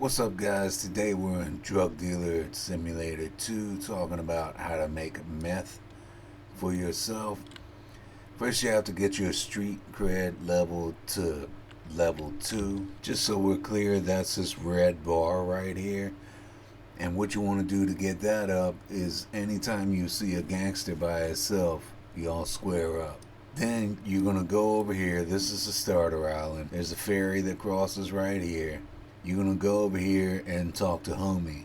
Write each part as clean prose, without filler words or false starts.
What's up, guys? Today we're in Drug Dealer Simulator 2 talking about how to make meth for yourself. First, you have to get your street cred level to level 2. Just so we're clear, that's this red bar right here. And what you want to do to get that up is anytime you see a gangster by itself, you all square up. Then you're going to go over here. This is the starter island. There's a ferry that crosses right here. You're going to go over here and talk to Homie.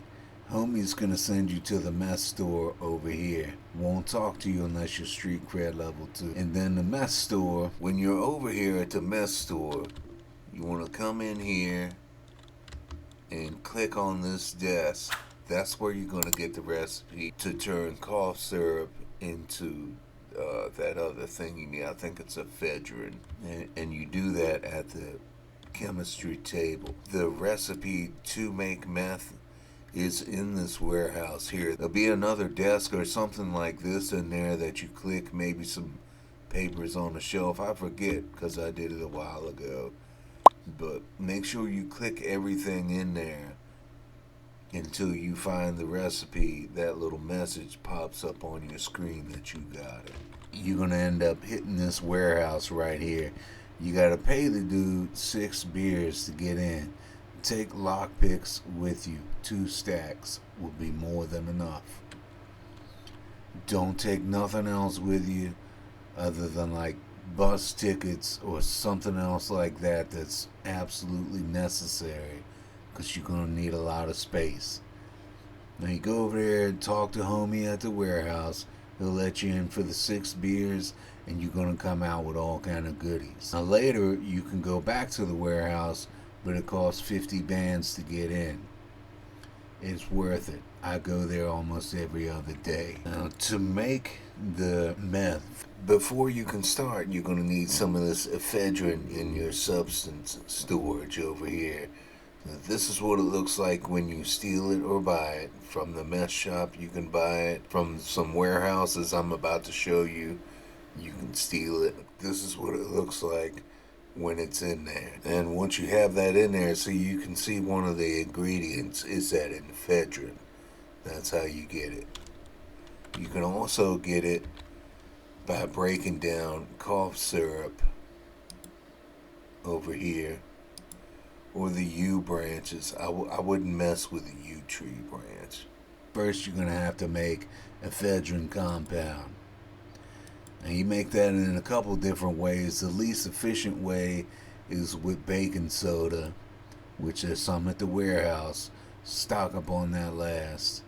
Homie's going to send you to the meth store over here. Won't talk to you unless you're street cred level 2. And then the meth store, when you're over here at the meth store, you want to come in here and click on this desk. That's where you're going to get the recipe to turn cough syrup into that other thing you need. I think it's ephedrine. And you do that at the chemistry table. The recipe to make meth is in this warehouse here. There'll be another desk or something like this in there that you click, maybe some papers on the shelf. I forget because I did it a while ago. But make sure you click everything in there until you find the recipe. That little message pops up on your screen that you got it. You're going to end up hitting this warehouse right here. You got to pay the dude 6 beers to get in. Take lockpicks with you. 2 stacks will be more than enough. Don't take nothing else with you other than like bus tickets or something else like that that's absolutely necessary, because you're going to need a lot of space. Now you go over there and talk to Homie at the warehouse. He'll let you in for the 6 beers, and you're going to come out with all kind of goodies. Now later, you can go back to the warehouse, but it costs 50 bands to get in. It's worth it. I go there almost every other day. Now, to make the meth, before you can start, you're going to need some of this ephedrine in your substance storage over here. This is what it looks like when you steal it or buy it from the meth shop. You can buy it from some warehouses I'm about to show you. You can steal it. This is what it looks like when it's in there. And once you have that in there, so you can see one of the ingredients is that ephedrine. That's how you get it. You can also get it by breaking down cough syrup over here, or the U branches. I wouldn't mess with the U tree branch. First, you're going to have to make ephedrine compound. And you make that in a couple different ways. The least efficient way is with baking soda, which there's some at the warehouse. Stock up on that last.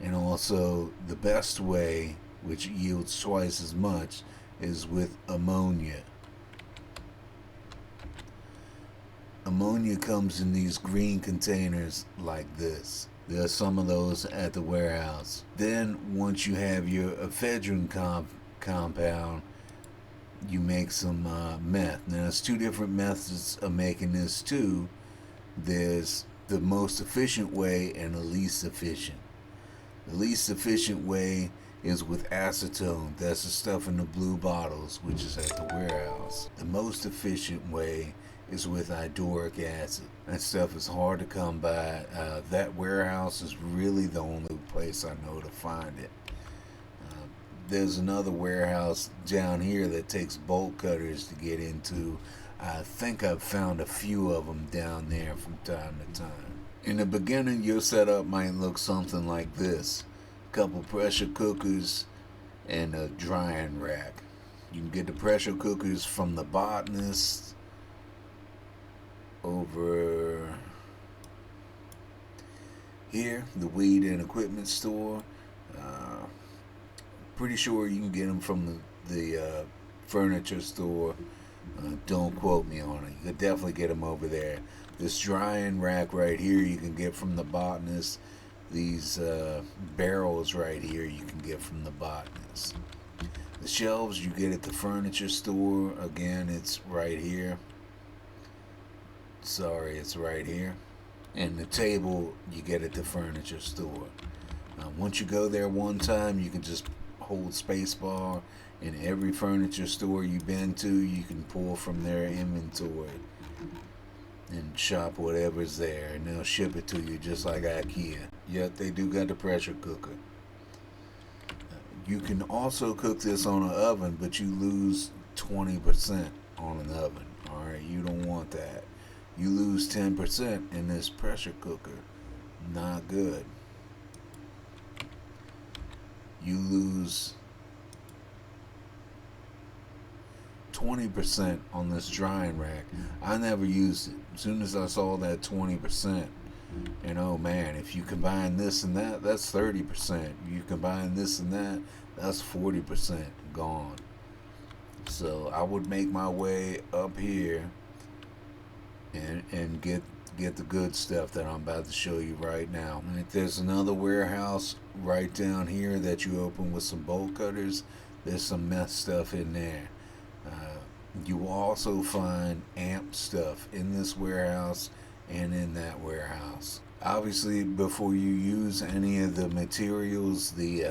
And also, the best way, which yields twice as much, is with ammonia. Ammonia comes in these green containers like this. There are some of those at the warehouse. Then, once you have your ephedrine compound, you make some meth. Now, there's 2 different methods of making this too. There's the most efficient way and the least efficient. The least efficient way is with acetone. That's the stuff in the blue bottles, which is at the warehouse. The most efficient way is with hydrochloric acid. That stuff is hard to come by. That warehouse is really the only place I know to find it. There's another warehouse down here that takes bolt cutters to get into. I think I've found a few of them down there from time to time. In the beginning, your setup might look something like this. A couple pressure cookers and a drying rack. You can get the pressure cookers from the botanist over here, the weed and equipment store. Pretty sure you can get them from the furniture store. Don't quote me on it. You could definitely get them over there. This drying rack right here you can get from the botanist. These barrels right here you can get from the botanist. The shelves you get at the furniture store. Again, it's right here. Sorry, it's right here. And the table you get at the furniture store. Once you go there one time, you can just hold spacebar. In every furniture store you've been to, you can pull from their inventory. and shop whatever's there, and they'll ship it to you just like IKEA. Yet they do got the pressure cooker. You can also cook this on an oven, but you lose 20% on an oven. All right, you don't want that. You lose 10% in this pressure cooker. Not good. You lose 20% on this drying rack. I never used it. As soon as I saw that 20%, and oh man, if you combine this and that, that's 30%. You combine this and that, that's 40% gone. So I would make my way up here and get the good stuff that I'm about to show you right now. Like, there's another warehouse right down here that you open with some bolt cutters. There's some meth stuff in there. You will also find amp stuff in this warehouse and in that warehouse. Obviously, before you use any of the materials, the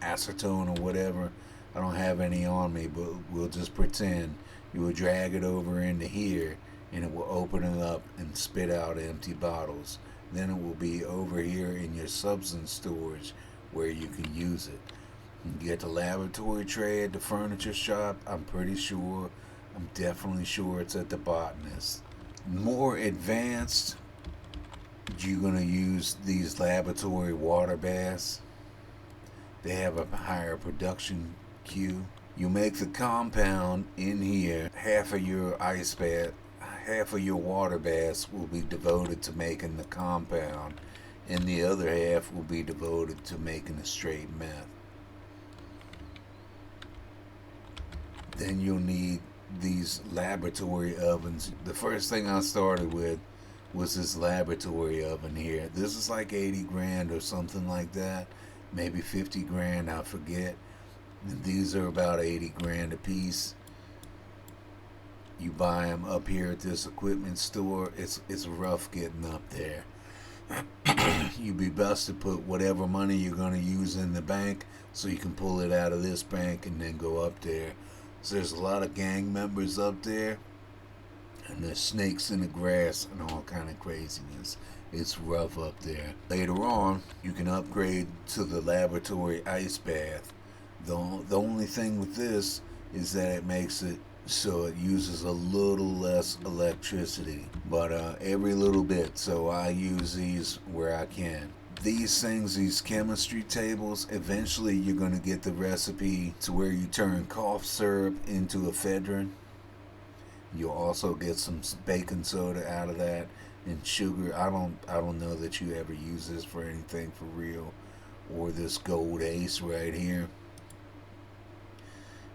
acetone or whatever, I don't have any on me, but we'll just pretend you will drag it over into here and it will open it up and spit out empty bottles. Then it will be over here in your substance storage where you can use it. You get the laboratory tray at the furniture shop. I'm definitely sure it's at the botanist. More advanced, you're going to use these laboratory water baths. They have a higher production queue. You make the compound in here. Half of your ice bath, half of your water baths will be devoted to making the compound, and the other half will be devoted to making the straight meth. Then you'll need these laboratory ovens. The first thing I started with was this laboratory oven here. This is like 80 grand or something like that, maybe 50 grand, I forget. And these are about 80 grand a piece. You buy them up here at this equipment store. It's rough getting up there. You'd be best to put whatever money you're going to use in the bank so you can pull it out of this bank and then go up there. So there's a lot of gang members up there, and there's snakes in the grass and all kind of craziness. It's rough up there. Later on, you can upgrade to the laboratory ice bath. The only thing with this is that it makes it so it uses a little less electricity, but every little bit. So I use these where I can. These things, these chemistry tables, eventually you're going to get the recipe to where you turn cough syrup into ephedrine. You'll also get some baking soda out of that and sugar. I don't know that you ever use this for anything for real, or this gold ace right here.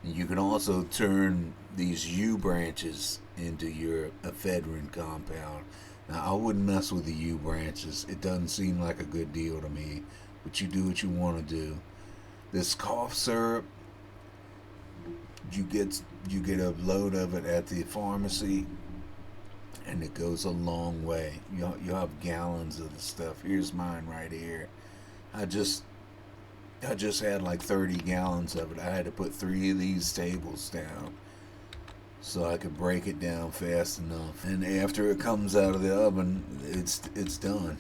You can also turn these U branches into your ephedrine compound. Now, I wouldn't mess with the U branches. It doesn't seem like a good deal to me, but you do what you want to do. This cough syrup, you get a load of it at the pharmacy, and it goes a long way. You'll have gallons of the stuff. Here's mine right here. I just had like 30 gallons of it. I had to put 3 of these tables down so I could break it down fast enough. And after it comes out of the oven, it's done.